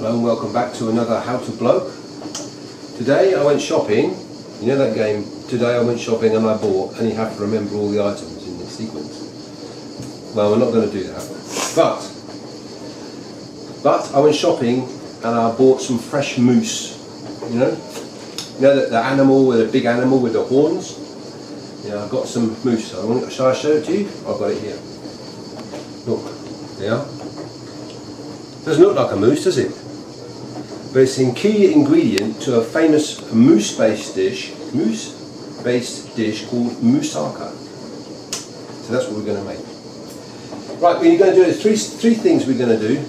Hello and welcome back to another How to Bloke. Today I went shopping, you know that game, today I went shopping and I bought, and you have to remember all the items in this sequence. Well, we're not going to do that. But I went shopping and I bought some fresh moose, you know that the animal, the big animal with the horns? Yeah, I've got some moose. Shall I show it to you? I've got it here. Look, yeah. Doesn't look like a moose, does it? But it's a key ingredient to a famous moose-based dish called Moussaka. So that's what we're going to make. Right, we're going to do three things we're going to do.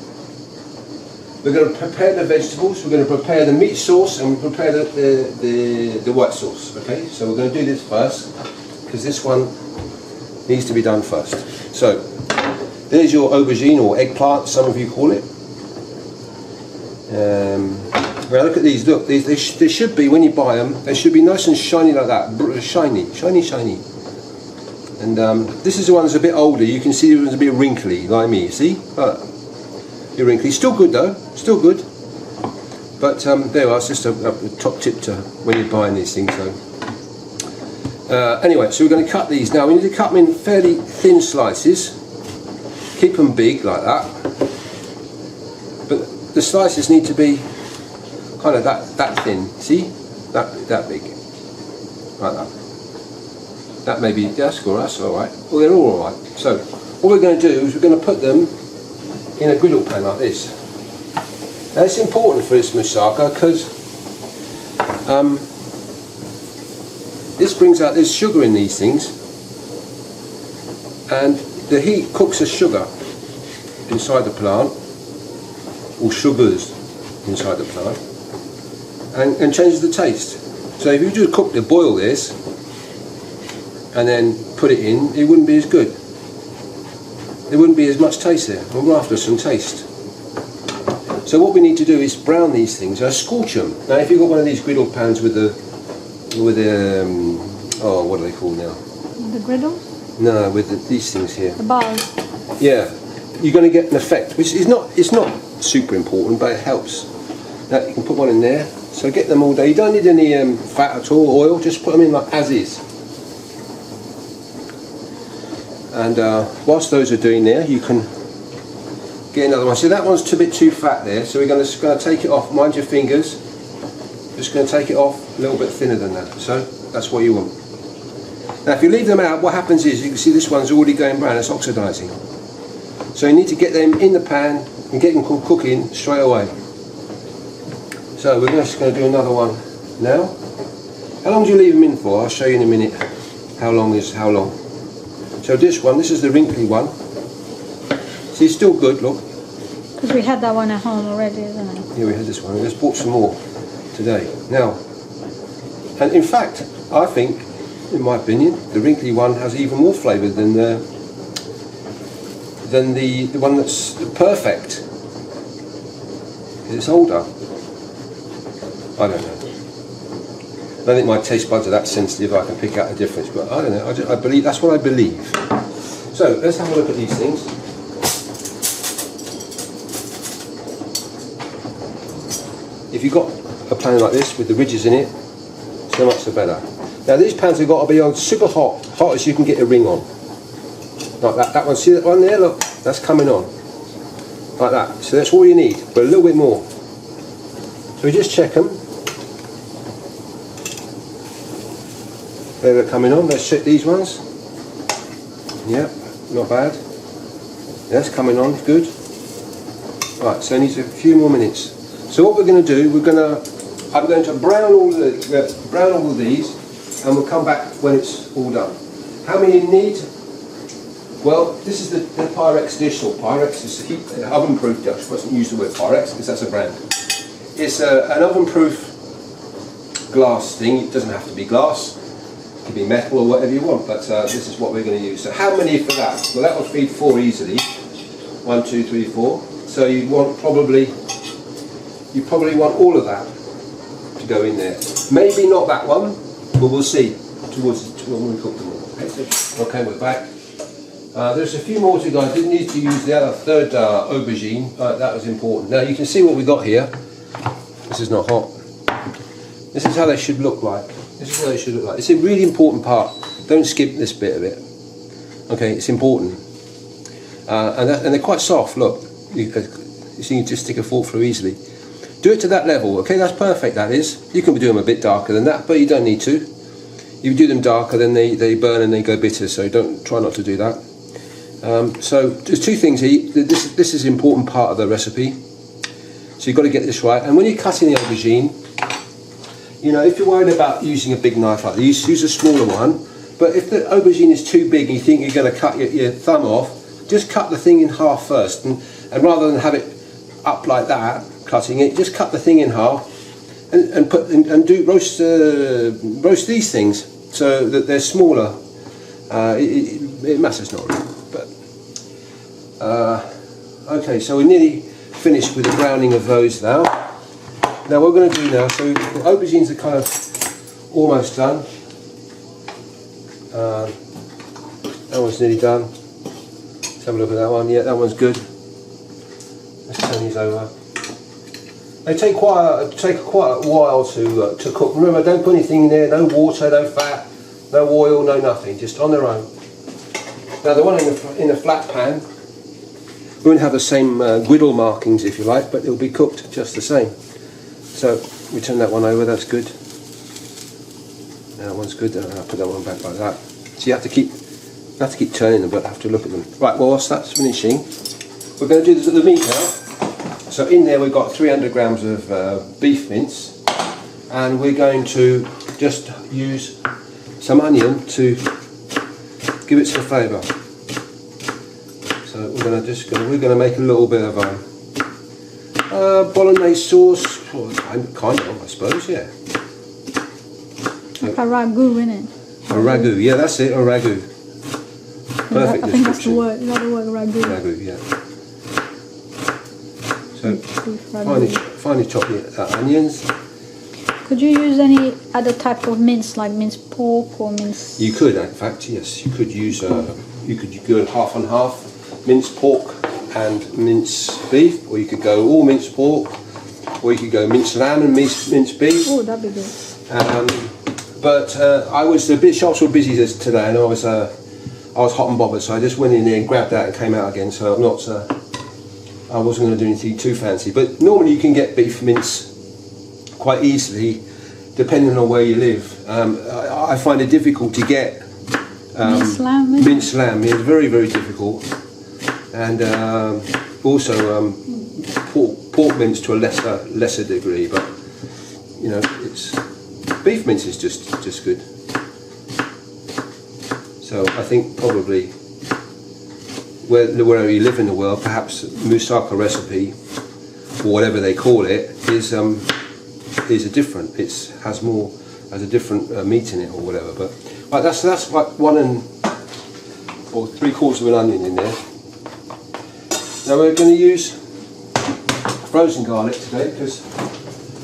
We're going to prepare the vegetables, we're going to prepare the meat sauce, and we prepare the white sauce. Okay, so we're going to do this first, because this one needs to be done first. So, there's your aubergine or eggplant, some of you call it. Well, look at these. Look, they should be, when you buy them, they should be nice and shiny like that. Shiny. And this is the one that's a bit older. You can see it was a bit wrinkly, like me. See? A bit wrinkly. Still good though. Still good. But there we are. It's just a top tip to when you're buying these things. So anyway, so we're going to cut these now. We need to cut them in fairly thin slices. Keep them big like that. But the slices need to be kind of that thin. See? That big. Like that. That may be, that's good, that's alright. Well, they're all alright. So, what we're going to do is we're going to put them in a griddle pan like this. Now, it's important for this moussaka because this brings out, there's sugar in these things, and the heat cooks the sugar inside the plant, or sugars inside the plant, and changes the taste. So if you just boil this and then put it in, it wouldn't be as good. There wouldn't be as much taste there. We're after some taste. So what we need to do is brown these things, scorch them. Now if you've got one of these griddle pans with the oh, what are they called now? The griddle? No, with these things here. The bars. Yeah, you're going to get an effect, which is not super important, but it helps. Now you can put one in there. So get them all day. You don't need any fat at all, oil. Just put them in like as is. And whilst those are doing there, you can get another one. See, that one's a bit too fat there, so we're just going to take it off. Mind your fingers. Just going to take it off a little bit thinner than that. So that's what you want. Now, if you leave them out, what happens is you can see this one's already going brown. It's oxidising. So you need to get them in the pan and get them cooking straight away. So we're just going to do another one now. How long do you leave them in for? I'll show you in a minute how long is how long. So this one, this is the wrinkly one. See, it's still good, look. Because we had that one at home already, isn't it? Yeah, we had this one. We just bought some more today. Now, and in fact, I think, in my opinion, the wrinkly one has even more flavour than the one that's perfect. It's older. I don't know. I don't think my taste buds are that sensitive I can pick out the difference, but I don't know. I believe, that's what I believe. So let's have a look at these things. If you've got a pan like this with the ridges in it, so much the better. Now these pans have got to be on super hot, hot as you can get a ring on. Like that. That one, see that one there? Look, that's coming on. Like that. So that's all you need, but a little bit more. So we just check them. There they're coming on. Let's check these ones. Yep, not bad. That's coming on, good. Right, so it needs a few more minutes. So what we're going to do, I'm going to brown all of these, and we'll come back when it's all done. How many you need? Well, this is the Pyrex dish, or Pyrex is the heat oven-proof dish. I mustn't use the word Pyrex because that's a brand. It's an oven-proof glass thing. It doesn't have to be glass. It can be metal or whatever you want, but this is what we're going to use. So how many for that? Well, that will feed 4 easily. 1, 2, 3, 4. So you probably want all of that to go in there. Maybe not that one, but we'll see towards when we cook them all. Okay, we're back. There's a few more to go. I didn't need to use the other third aubergine. That was important. Now you can see what we got here. This is not hot. This is how they should look like. This is how they should look like. It's a really important part. Don't skip this bit of it. Okay, it's important. And they're quite soft. Look, you can just stick a fork through easily. Do it to that level. Okay, that's perfect. That is. You can do them a bit darker than that, but you don't need to. If you do them darker, then they burn and they go bitter. So try not to do that. So there's two things here. This is an important part of the recipe. So you've got to get this right. And when you're cutting the aubergine, you know, if you're worried about using a big knife like this, use a smaller one. But if the aubergine is too big and you think you're going to cut your thumb off, just cut the thing in half first. And rather than have it up like that, cutting it, just cut the thing in half and roast these things so that they're smaller. It matters not really. But okay, so we're nearly finished with the browning of those now. Now what we're going to do now, so the aubergines are kind of almost done. That one's nearly done. Let's have a look at that one. Yeah, that one's good. Let's turn these over. They take quite a while to cook. Remember, don't put anything in there. No water, no fat, no oil, no nothing. Just on their own. Now the one in the flat pan won't have the same griddle markings, if you like, but it'll be cooked just the same. So we turn that one over. That's good. That one's good. I'll put that one back like that. So you have to keep turning them, but have to look at them. Right. Well, whilst that's finishing, we're going to do the meat now. So in there we've got 300 grams of beef mince, and we're going to just use some onion to give it some flavour. So we're going to make a little bit of bolognese sauce, kind of, I suppose, yeah. Like a ragu, innit? A ragu, yeah, that's it, a ragu. Perfect. I think that's the word. Is that the word, ragu? Ragu, yeah. So finely chop the onions. Could you use any other type of mince, like minced pork or mince? You could, in fact, yes. You could use. You could go half and half, minced pork and minced beef, or you could go all minced pork, or you could go minced lamb and minced beef. Oh, that'd be good. But I was a bit sharp or busy today, and I was hot and bothered, so I just went in there and grabbed that and came out again. So I'm not. I wasn't going to do anything too fancy, but normally you can get beef mince quite easily, depending on where you live. I find it difficult to get minced lamb. Minced lamb, it's very, very difficult, and also pork mince to a lesser degree. But you know, it's beef mince is just good. So I think probably wherever you live in the world, perhaps Moussaka recipe or whatever they call it is a different. It has a different meat in it or whatever. But right, that's like 1 3/4 of an onion in there. Now we're going to use frozen garlic today because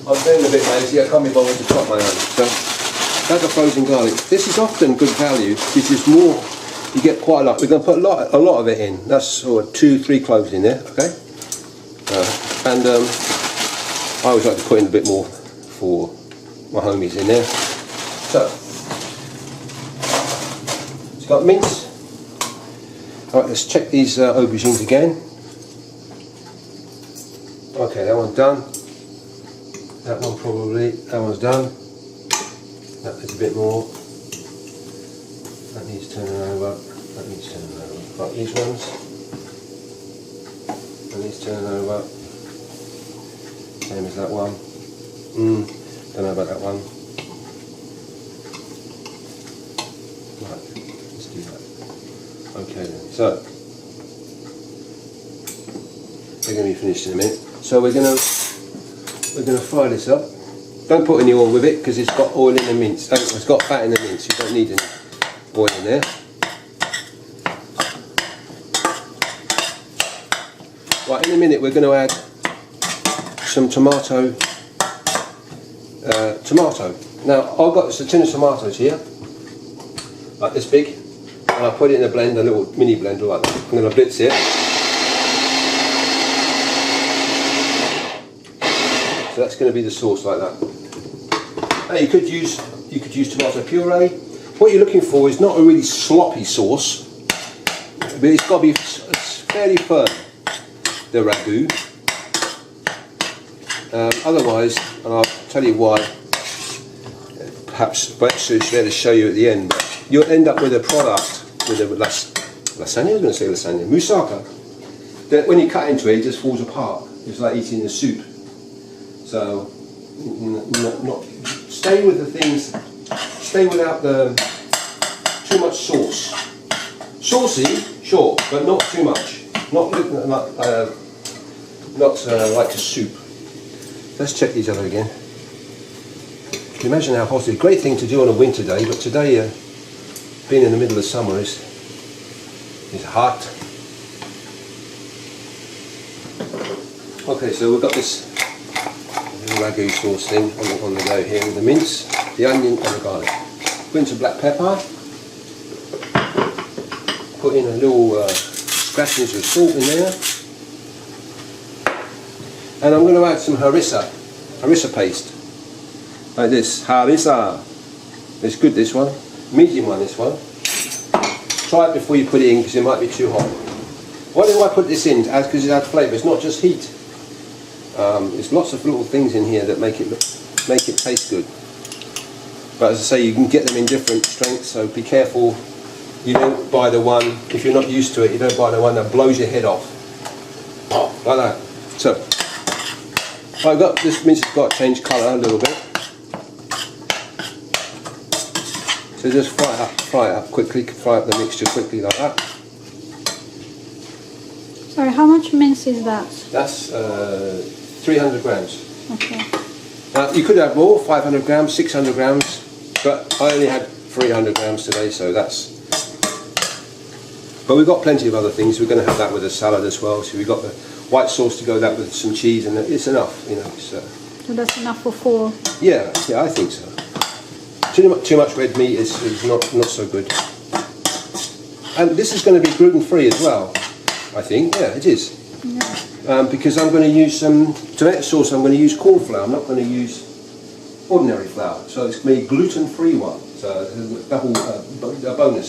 I'm being a bit lazy. I can't be bothered to chop my own. So that's a frozen garlic. This is often good value. This is more. You get quite a lot. We're going to put a lot of it in. That's sort of 2-3 cloves in there. Okay. And I always like to put in a bit more for my homies in there. So it's got mince. Alright, let's check these aubergines again. Okay, that one's done. That one probably. That one's done. That is a bit more. That needs turning over. That needs turning over. Right, these ones. That needs turning over. Same as that one. Don't know about that one. Right, let's do that. Okay then. So they're going to be finished in a minute. So we're going to fry this up. Don't put any oil with it because it's got oil in the mince. It's got fat in the mince. You don't need any oil in there. Right, in a minute we're going to add some tomato. Now I've got a tin of tomatoes here, like this big, and I put it in a blender, a little mini blender like that. I'm going to blitz it. So that's going to be the sauce like that. Now you could use tomato puree. What you're looking for is not a really sloppy sauce, but it's got to be fairly firm, the ragu. Otherwise, and I'll tell you why, perhaps it's better to show you at the end, but you'll end up with a product with a lasagna, I was going to say lasagna, moussaka, that when you cut into it, it just falls apart. It's like eating a soup. So, not stay with the things, stay without too much sauce. Saucy, sure, but not too much. Not like a soup. Let's check these over again. You can imagine how hot it is. Great thing to do on a winter day, but today, being in the middle of summer is hot. Okay, so we've got this ragu sauce thing on the go here with the mince, the onion and the garlic. Put in some black pepper. Put in a little scratchings of salt in there. And I'm going to add some harissa paste. Like this, harissa. It's good, this one. Medium one, this one. Try it before you put it in because it might be too hot. Why do I put this in? Because it adds flavour. It's not just heat. There's lots of little things in here that make it taste good. But as I say, you can get them in different strengths, so be careful. You don't buy the one, if you're not used to it, you don't buy the one that blows your head off. Like that. So, I've got this mince has got to change colour a little bit. So just fry it up quickly, fry up the mixture quickly like that. Sorry, how much mince is that? That's 300 grams. Okay. Now you could have more, 500 grams, 600 grams, but I only had 300 grams today, so that's... But we've got plenty of other things. We're going to have that with a salad as well, so we've got the white sauce to go with that with some cheese, and it's enough, you know. So that's enough for 4? Yeah, I think so. Too much red meat is not so good. And this is going to be gluten-free as well, I think. Yeah, it is. Yeah. Because I'm going to use some tomato sauce. I'm going to use corn flour. I'm not going to use ordinary flour. So it's going to be a gluten-free one. So a bonus.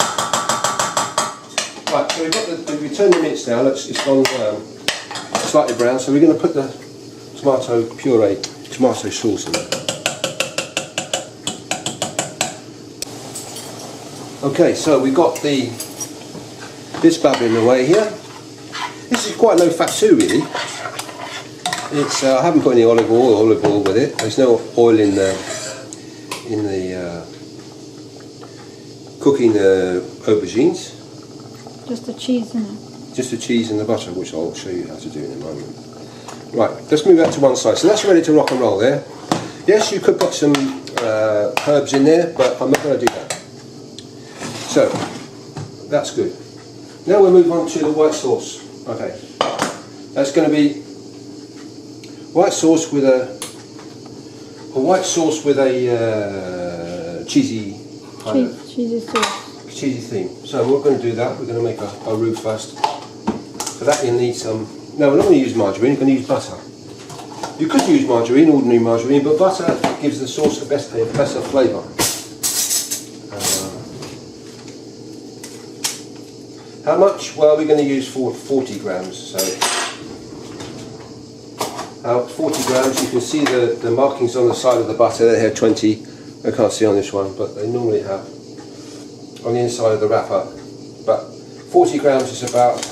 Right. So we turn the mince now. It's gone slightly brown. So we're going to put the tomato sauce in it. Okay, so we've got this bubbling away here. This is quite low fat too, really. It's I haven't put any olive oil with it. There's no oil in the cooking the aubergines. Just the cheese in it. Just the cheese and the butter, which I'll show you how to do in a moment. Right, let's move that to one side. So that's ready to rock and roll there. Yes, you could put some herbs in there, but I'm not going to do that. So, that's good. Now we'll move on to the white sauce. Okay, that's going to be white sauce with a cheesy cheesy theme. So we're going to do that. We're going to make a roux first. For that you need some. No, we're not going to use margarine. We're going to use butter. You could use margarine, ordinary margarine, but butter gives the sauce a better flavour. How much? Well, we're going to use 40 grams. So, 40 grams. You can see the markings on the side of the butter. They have 20. I can't see on this one, but they normally have on the inside of the wrapper. But 40 grams is about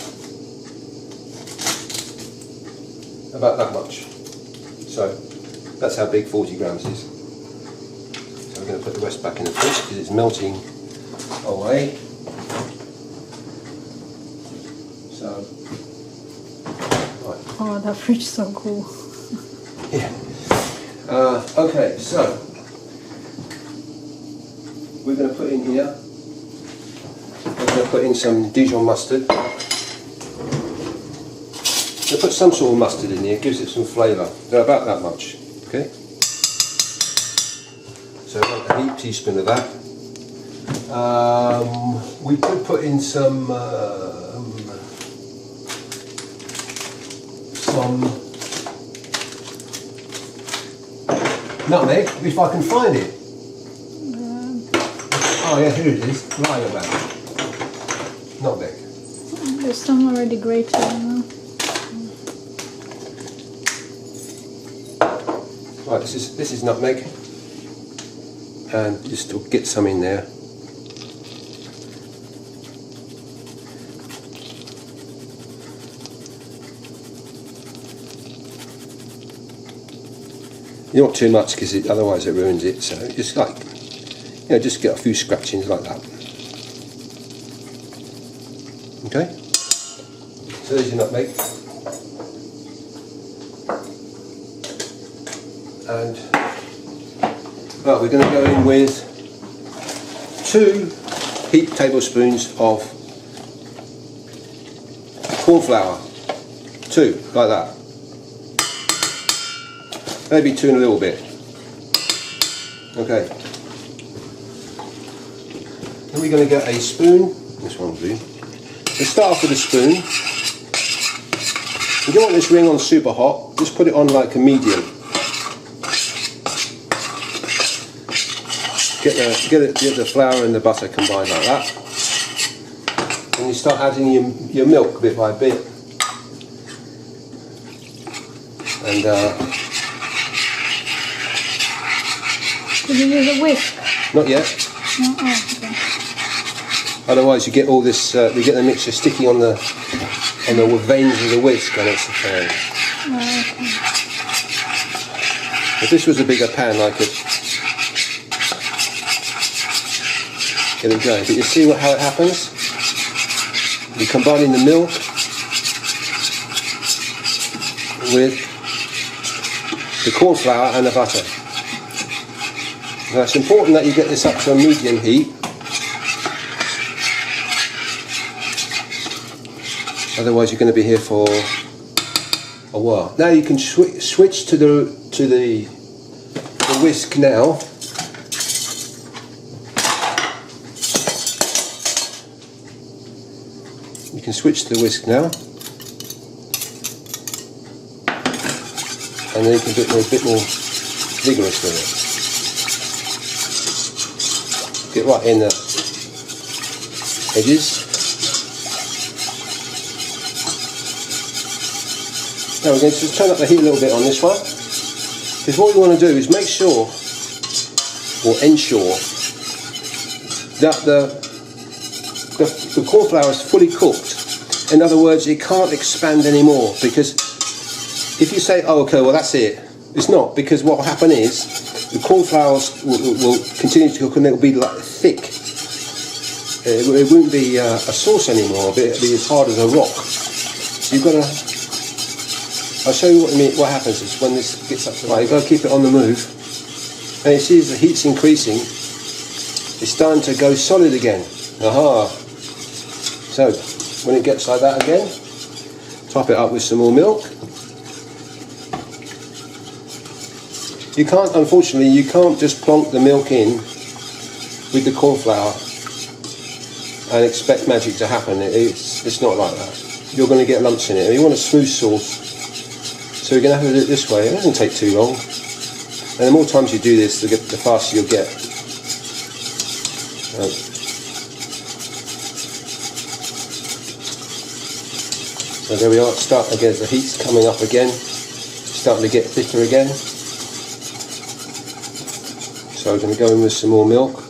that much. So that's how big 40 grams is. So we're going to put the rest back in the fridge because it's melting away. Oh, that fridge is so cool. Yeah. Okay, so we're going to put in here. We're going to put in some Dijon mustard. We'll put some sort of mustard in here. It gives it some flavour. They're about that much. Okay. So a heaped teaspoon of that. We could put in some nutmeg if I can find it. Oh yeah, here it is. Right about it. Nutmeg. There's some already grated. Right, this is nutmeg, and just to get some in there. Not too much because otherwise it ruins it. So just like, just get a few scratchings like that. Okay. So there's your nutmeg. And right, we're going to go in with 2 heaped tablespoons of corn flour. 2, like that. Maybe 2 and a little bit. Okay. Then we're going to get a spoon. This one will do. Let's start off with a spoon. You don't want this ring on super hot. Just put it on like a medium. Get the flour and the butter combined like that. And you start adding your milk bit by bit. And did you use a whisk? not yet. No? Oh, okay. Otherwise, you get all this. You get the mixture sticky on the veins of the whisk, and it's a pan. Okay. If this was a bigger pan, I could get it going. But you see how it happens? You're combining the milk with the corn flour and the butter. Now it's important that you get this up to a medium heat. Otherwise, you're going to be here for a while. Now you can switch to the whisk now. You can switch to the whisk now, and then you can be a bit more vigorous with it. Get right in the edges. Now we're going to just turn up the heat a little bit on this one, because what we want to do is make sure, or ensure, that the corn flour is fully cooked. In other words, it can't expand anymore, because if you say, oh okay, well that's it, it's not, because what will happen is the corn flour will continue to cook and it will be like thick. It won't be a sauce anymore, it'll be as hard as a rock. So you've got to, I'll show you what happens is when this gets up to light, you've got to keep it on the move, and you see as the heat's increasing, it's starting to go solid again. Aha! So when it gets like that again, top it up with some more milk. You can't, unfortunately, you can't just plonk the milk in with the corn flour and expect magic to happen. It's not like that. You're going to get lumps in it. And you want a smooth sauce, so you're going to have to do it this way. It doesn't take too long. And the more times you do this, the faster you'll get. So there we are. Start again. The heat's coming up again. Starting to get thicker again. So I'm going to go in with some more milk.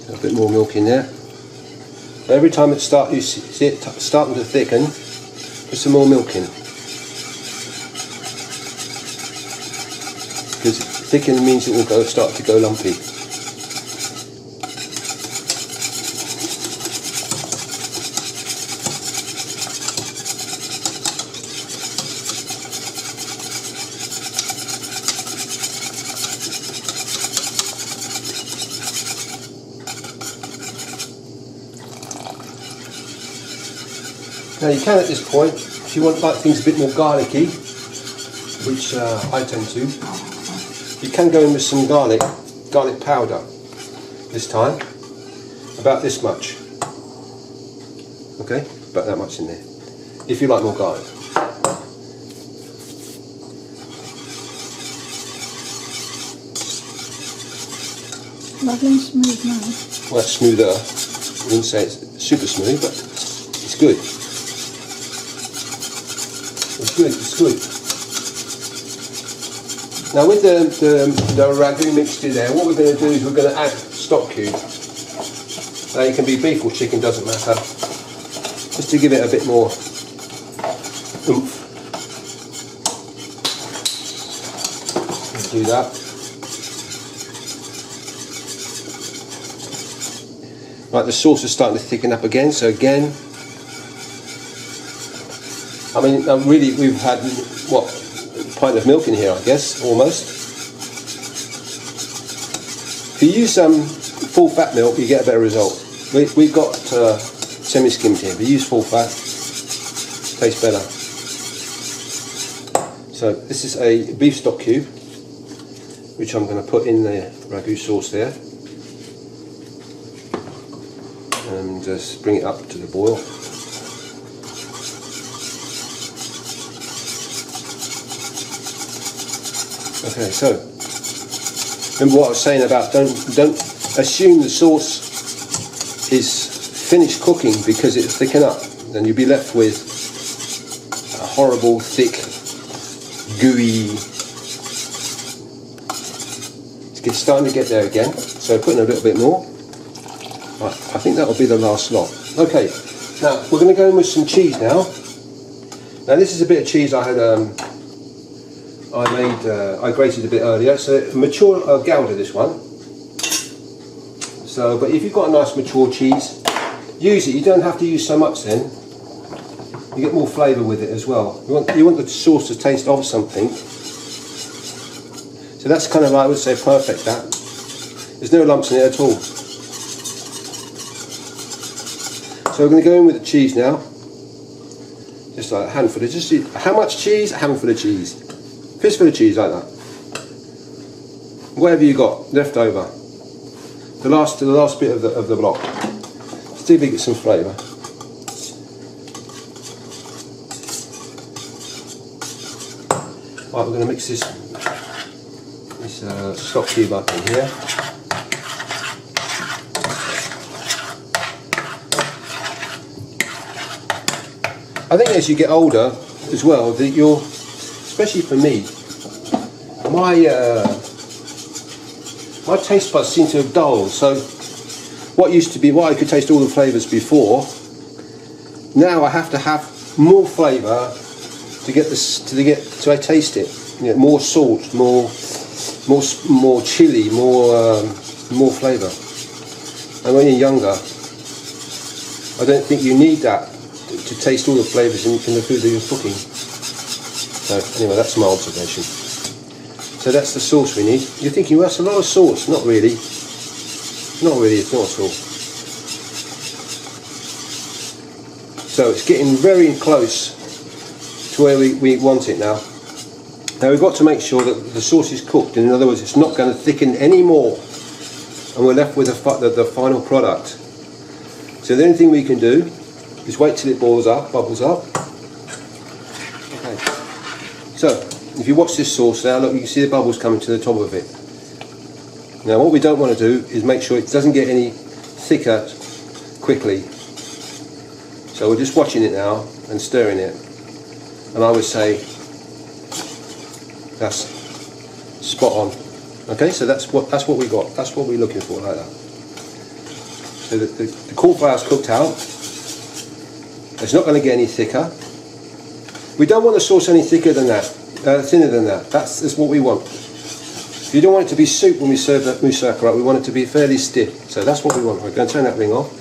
A bit more milk in there. So every time you see it starting to thicken, put some more milk in. Because thickening means it will start to go lumpy. Now you can at this point, if you want like things a bit more garlicky, which I tend to, you can go in with some garlic powder this time, about this much. Okay, about that much in there, if you like more garlic. Lovely and smooth now. Well, it's smoother. I wouldn't say it's super smooth, but it's good. It's good, it's good. Now with the ragu mixed in there, what we're going to do is we're going to add stock cube. Now it can be beef or chicken, doesn't matter. Just to give it a bit more oomph. Do that. Right, the sauce is starting to thicken up again, so again, I mean, really we've had, what, a pint of milk in here, I guess, almost. If you use full fat milk, you get a better result. We've got semi-skimmed here, but use full fat, tastes better. So this is a beef stock cube, which I'm going to put in the ragu sauce there. And just bring it up to the boil. Okay, so remember what I was saying about don't assume the sauce is finished cooking because it's thickened up. Then you'll be left with a horrible, thick, gooey. It's starting to get there again. So put in a little bit more. I think that'll be the last lot. Okay, now we're going to go in with some cheese now. Now this is a bit of cheese I had, I grated a bit earlier. So mature Gouda, this one. So, but if you've got a nice mature cheese, use it. You don't have to use so much then. You get more flavour with it as well. You want the sauce to taste of something. So that's kind of, I would say, perfect. That there's no lumps in it at all. So we're going to go in with the cheese now, just like a handful of, how much cheese? A handful of cheese, fistful of cheese like that. Whatever you got left over, the last bit of the block. See if we get some flavour. Right, we're going to mix this stock cube up in here. I think as you get older as well, that you're, especially for me, my taste buds seem to have dulled. So what I could taste all the flavours before, now I have to have more flavour to get to taste it. You know, more salt, more chili, more flavour. And when you're younger, I don't think you need that to taste all the flavours in the food that you're cooking. So anyway, that's my observation. So that's the sauce we need. You're thinking, well, that's a lot of sauce. Not really. Not really, it's not at all. So it's getting very close to where we want it now. Now we've got to make sure that the sauce is cooked. In other words, it's not going to thicken any more. And we're left with the final product. So the only thing we can do is wait till it boils up, bubbles up. Okay. So, if you watch this sauce now, look, you can see the bubbles coming to the top of it. Now what we don't want to do is make sure it doesn't get any thicker quickly. So we're just watching it now and stirring it. And I would say that's spot on. Okay, so that's what we got. That's what we're looking for, like that. So the corn flour's cooked out. It's not going to get any thicker. We don't want the sauce any thicker than that, thinner than that. That's what we want. You don't want it to be soup when we serve that moussaka up. We want it to be fairly stiff. So that's what we want. We're going to turn that ring off.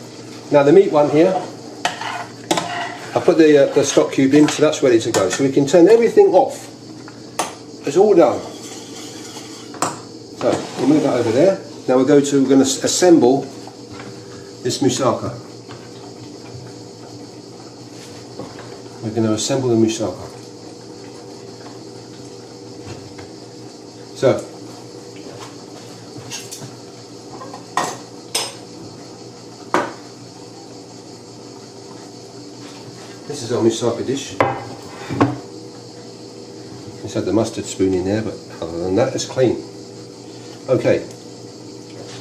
Now the meat one here, I put the stock cube in, so that's ready to go. So we can turn everything off. It's all done. So we'll move that over there. Now we're going to assemble this moussaka. we're going to assemble the moussaka. So, this is our moussaka dish. Just had the mustard spoon in there, but other than that, it's clean. Okay,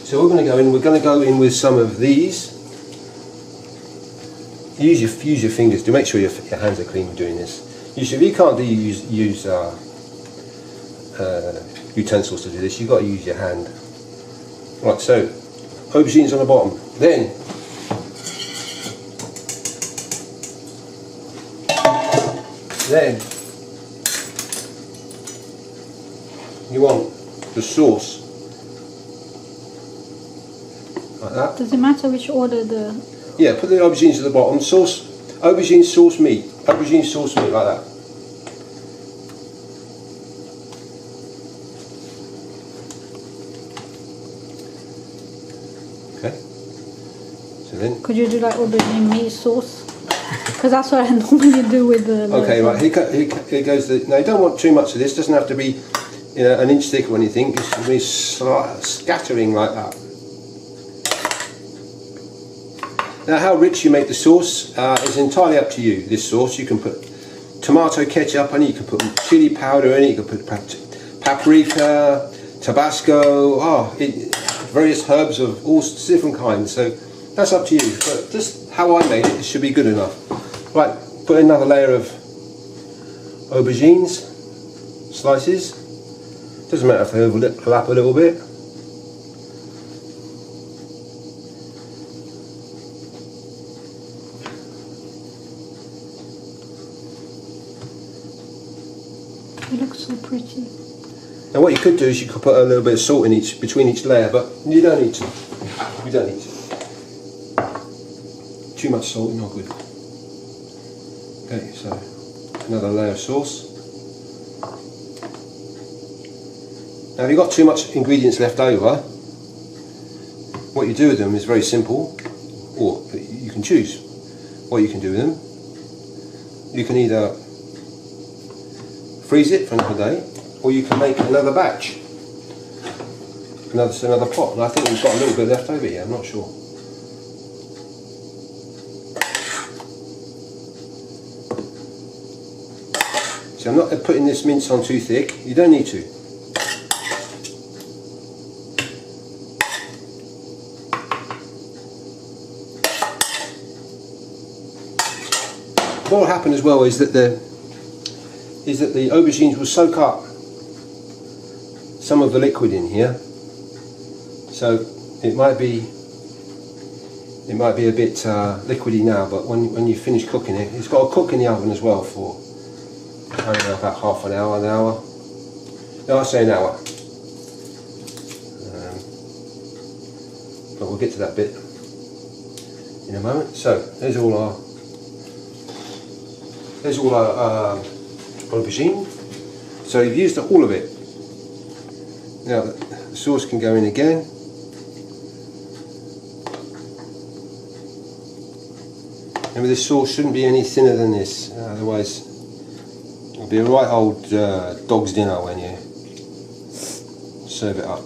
so we're going to go in with some of these. Use your fingers to make sure your hands are clean when doing this. If you can't use utensils to do this, you've got to use your hand. Right, so aubergines on the bottom. Then you want the sauce like that. Does it matter which order the... Yeah, put the aubergines at the bottom. Sauce, aubergine sauce meat. Aubergine sauce meat like that. Okay. So then. Could you do like aubergine meat sauce? Because that's what I normally do with the... Okay, right. Here goes the... Now you don't want too much of this. Doesn't have to be, you know, an inch thick or anything. It's going to be scattering like that. Now, how rich you make the sauce is entirely up to you. This sauce, you can put tomato ketchup on it, you can put chili powder in it, you can put paprika, Tabasco, various herbs of all different kinds. So that's up to you. But just how I made it, it should be good enough. Right, put another layer of aubergines, slices. Doesn't matter if they overlap a little bit. It looks so pretty. Now what you could do is you could put a little bit of salt in between each layer, but you don't need to. You don't need to. Too much salt, not good. Okay, so another layer of sauce. Now if you've got too much ingredients left over, what you do with them is very simple, or you can choose what you can do with them. You can either freeze it for another day, or you can make another batch, another pot. And I think we've got a little bit left over here, I'm not sure. So I'm not putting this mince on too thick, you don't need to. What will happen as well is that the aubergines will soak up some of the liquid in here, so it might be a bit liquidy now, but when you finish cooking it, it's got to cook in the oven as well for I don't know, about half an hour, no, I say an hour, but we'll get to that bit in a moment. So there's all our aubergine. So you've used all of it. Now the sauce can go in again. Remember, this sauce shouldn't be any thinner than this, otherwise it'll be a right old dog's dinner when you serve it up.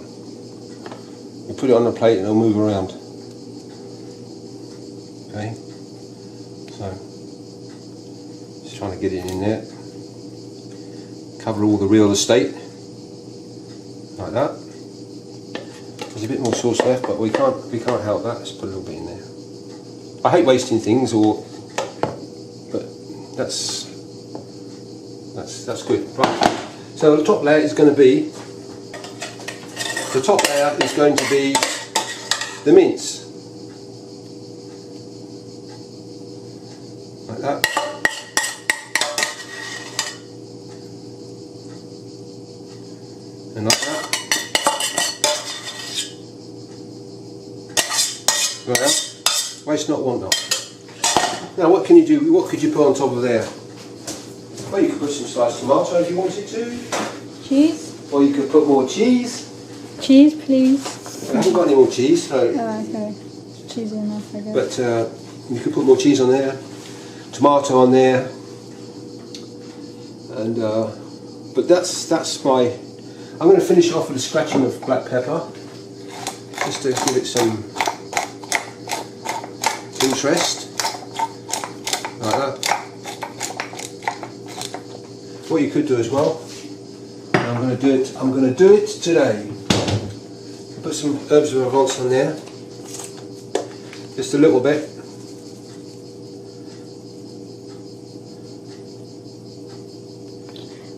You put it on the plate and it'll move around. Okay, so just trying to get it in there. Cover all the real estate like that. There's a bit more sauce left, but we can't help that. Let's put a little bit in there. I hate wasting things, but that's good. Right. So the top layer is going to be the mince, like that. And like that. Well, waste not, want not. Now what can you do? What could you put on top of there? Well, you could put some sliced tomato if you wanted to. Cheese? Or you could put more cheese. Cheese, please. I haven't got any more cheese, so. Oh, okay. Cheese enough, I guess. But you could put more cheese on there. Tomato on there. And but that's my. I'm going to finish off with a scratching of black pepper, just to give it some interest, like that. What you could do as well, and I'm going to do it. I'm going to do it today. Put some herbs of Provence on there, just a little bit.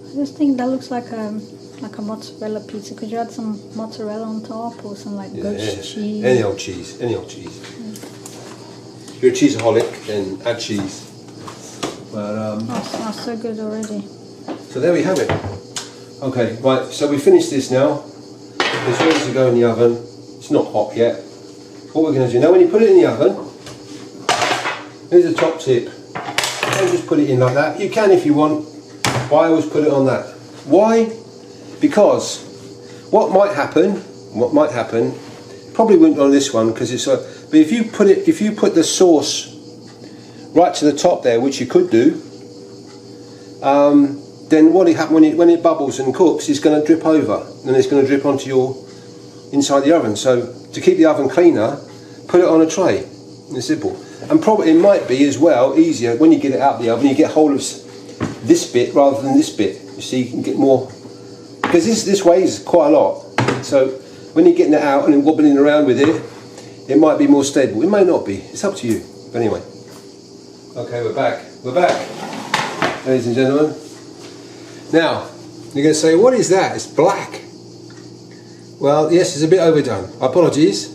I just think that looks like a mozzarella pizza. Could you add some mozzarella on top or some like goat cheese? Any old cheese, any old cheese. If you're a cheeseaholic, then add cheese. But oh, it smells so good already. So there we have it. Okay, right. So we finished this now. It's ready to go in the oven. It's not hot yet. What we're going to do now, when you put it in the oven, here's a top tip. Don't just put it in like that. You can if you want. But I always put it on that. Why? Because what might happen, probably wouldn't on this one because it's but if you put the sauce right to the top there, which you could do, then what happens when it bubbles and cooks, it's going to drip over and it's going to drip onto your inside the oven. So to keep the oven cleaner, put it on a tray. It's simple. And probably it might be as well easier when you get it out of the oven. You get hold of this bit rather than this bit. You see, you can get more because this weighs quite a lot. So when you're getting it out and then wobbling around with it, it might be more stable. It may not be. It's up to you. But anyway. Okay, we're back. We're back, ladies and gentlemen. Now, you're going to say, what is that? It's black. Well, yes, it's a bit overdone. Apologies.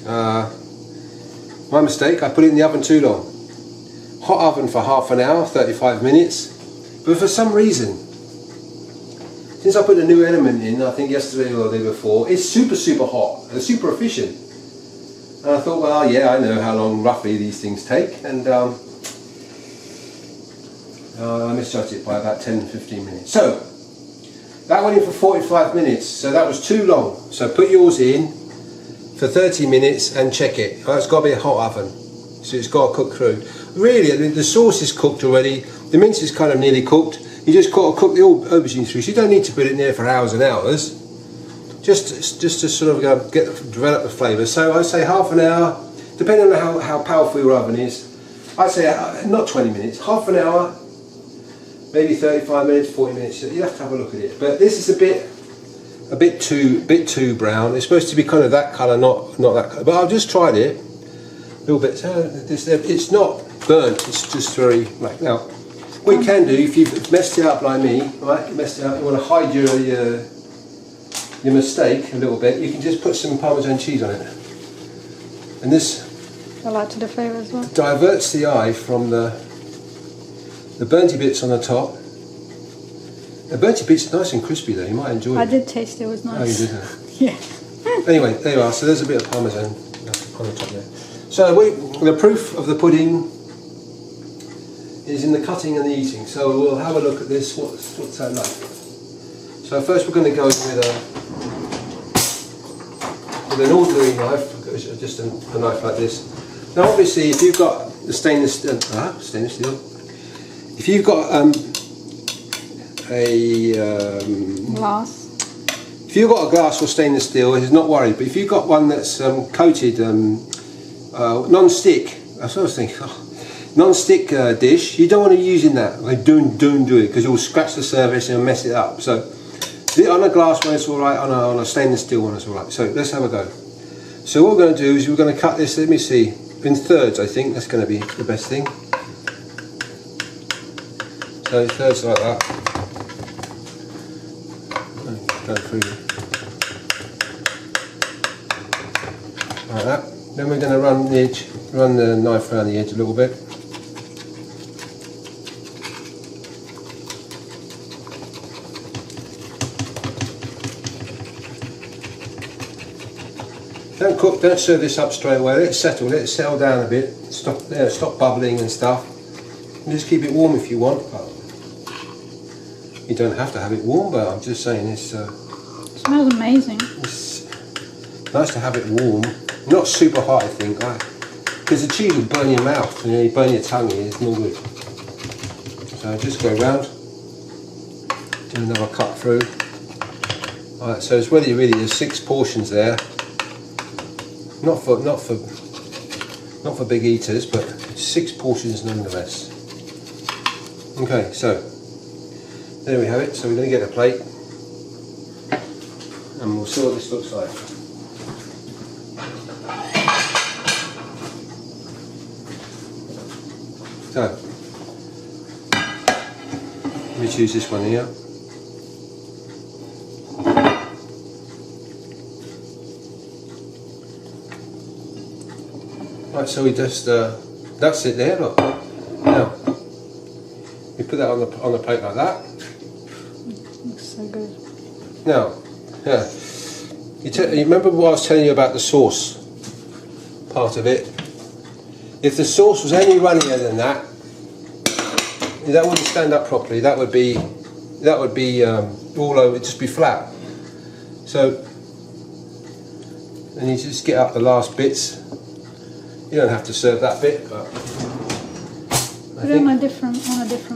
My mistake, I put it in the oven too long. Hot oven for half an hour, 35 minutes. But for some reason, since I put a new element in, I think yesterday or the day before, it's super hot and super efficient. And I thought, well, yeah, I know how long roughly these things take. And I misjudged it by about 10-15 minutes. So that went in for 45 minutes, so that was too long. So put yours in for 30 minutes and check it. Oh, it's got to be a hot oven, so it's got to cook through. Really, the sauce is cooked already, the mince is kind of nearly cooked. You just got to cook the aubergine through, so you don't need to put it in there for hours and hours. Just to sort of develop the flavour. So I say half an hour, depending on how powerful your oven is. I say not 20 minutes, half an hour. Maybe 35 minutes, 40 minutes. You have to have a look at it. But this is a bit too brown. It's supposed to be kind of that colour, not that colour. But I've just tried it a little bit. So it's not burnt. It's just very black. Now, what you can do if you've messed it up like me, right? You messed it up. You want to hide your mistake a little bit. You can just put some Parmesan cheese on it, and this I like to the flavour as well. Diverts the eye from the burnty bits on the top. The burnty bits are nice and crispy though, you might enjoy it. I did taste it, it was nice. Oh, you did, huh? Yeah. Anyway, there you are, so there's a bit of Parmesan on the top there. So the proof of the pudding is in the cutting and the eating, so we'll have a look at this, what's that like. So first we're going to go with an ordinary knife, just a knife like this. Now obviously if you've got the stainless steel, if you've got glass. If you've got a glass or stainless steel, it's not worried. But if you've got one that's coated non-stick, that's what I was thinking. Non-stick dish, you don't want to use in that. Like, don't do it because it will scratch the surface and mess it up. So on a glass one it's all right. On a stainless steel one it's all right. So let's have a go. So what we're going to do is we're going to cut this. Let me see, in thirds. I think that's going to be the best thing. So thirds like that. Go through like that. Then we're going to run the knife around the edge a little bit. Don't serve this up straight away. Let it settle down a bit. Stop bubbling and stuff. And just keep it warm if you want. You don't have to have it warm, but I'm just saying it's. It smells amazing. It's nice to have it warm. Not super hot, I think, because the cheese will burn your mouth and you burn your tongue. It's no good. So just go round. Do another cut through. Alright, so it's really there's 6 portions there. Not for big eaters, but 6 portions nonetheless. Okay, so there we have it. So we're going to get a plate and we'll see what this looks like. So let me choose this one here. Right, so we just that's it there. Look, now we put that on the plate like that. Looks so good. Now, yeah, you remember what I was telling you about the sauce part of it? If the sauce was any runnier than that, that wouldn't stand up properly. That would be all over. It'd just be flat. So, and you just get up the last bits. You don't have to serve that bit, but put it on a different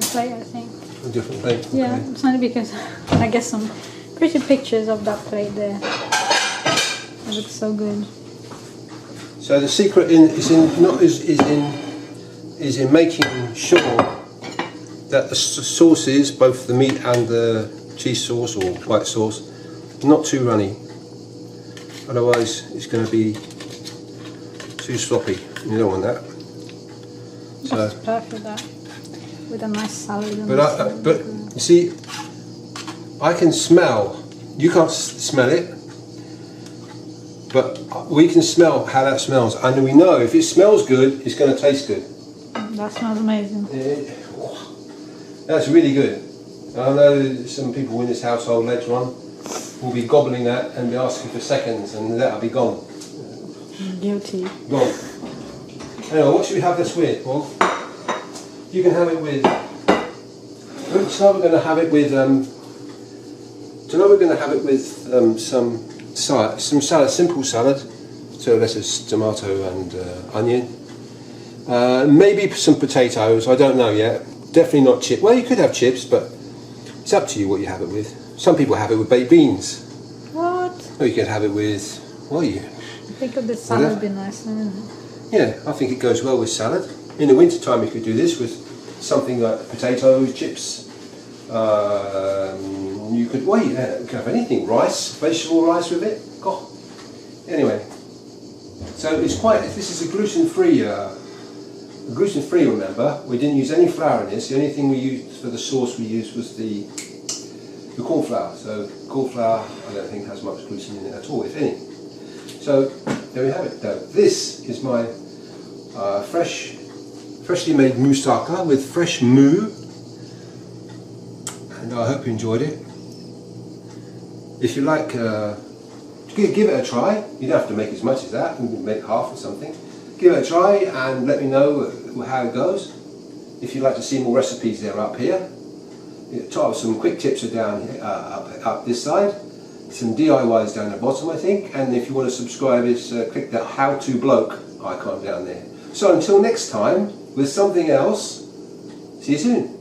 plate, I think. A different plate. Yeah, okay. it's only because I get some pretty pictures of that plate there. It looks so good. So the secret is in making sure that the sauces, both the meat and the cheese sauce or white sauce, not too runny. Otherwise, it's going to be too sloppy. You don't want that. That's perfect. That with a nice salad. But you see, I can smell. You can't smell it, but we can smell how that smells, and we know if it smells good, it's going to taste good. That smells amazing. That's really good. I know some people in this household later on will be gobbling that and be asking for seconds, and that'll be gone. Guilty. Gone. Anyway, what should we have this with? Well, you can have it with. Looks like we're going to have it with. We're going to have it with some salad, simple salad. So lettuce, tomato, and onion. Maybe some potatoes. I don't know yet. Definitely not chips. Well, you could have chips, but it's up to you what you have it with. Some people have it with baked beans. What? Or you could have it with. Well, you. I think of the salad would be nice, isn't it? Yeah, I think it goes well with salad. In the winter time, you could do this with something like potatoes, chips. You could you could have anything, rice, vegetable rice with it. God. Anyway, so it's quite. This is a gluten-free. Gluten-free. Remember, we didn't use any flour in this. The only thing we used for the sauce we used was the corn flour. So corn flour, I don't think has much gluten in it at all, if any. So there we have it. Now, this is my freshly made moussaka with fresh moo, and I hope you enjoyed it. If you like, give it a try. You don't have to make as much as that. You can make half or something. Give it a try and let me know how it goes. If you'd like to see more recipes, they're up here. Some quick tips are down here, up this side. Some DIYs down the bottom, I think, and if you want to subscribe, click that HowToBloke icon down there. So until next time, with something else, see you soon.